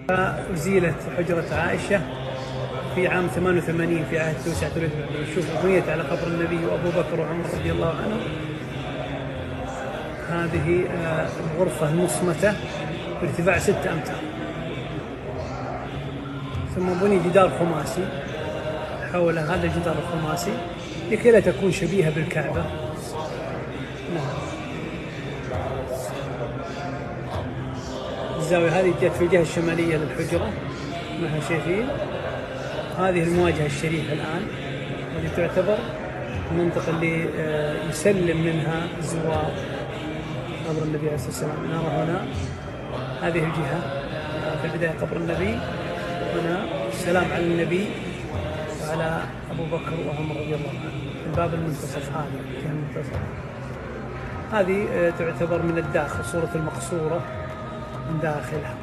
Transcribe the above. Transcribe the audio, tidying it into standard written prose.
أزيلت حجرة عائشة في عام 88 في عهد توسعة نشوف بنيت على قبر النبي وأبو بكر وعمر رضي الله عنهم. هذه الغرفة المصمتة بارتفاع 6 أمتار، ثم بني جدار خماسي حول هذا الجدار الخماسي لكي لا تكون شبيهة بالكعبة. الزاوية هذه جت في الجهة الشمالية للحجرة معها شايفين. هذه المواجهة الشريفة الآن، والتي تعتبر المنطقة اللي يسلم منها الزوار قبر النبي عليه الصلاة والسلام. نرى هنا هذه الجهة في البداية قبر النبي، هنا السلام على النبي وعلى أبو بكر وعمر رضي الله عنهم. الباب المنتصف، هذه الجهة المنتصف هذه تعتبر من الداخل، صورة المقصورة من داخلها.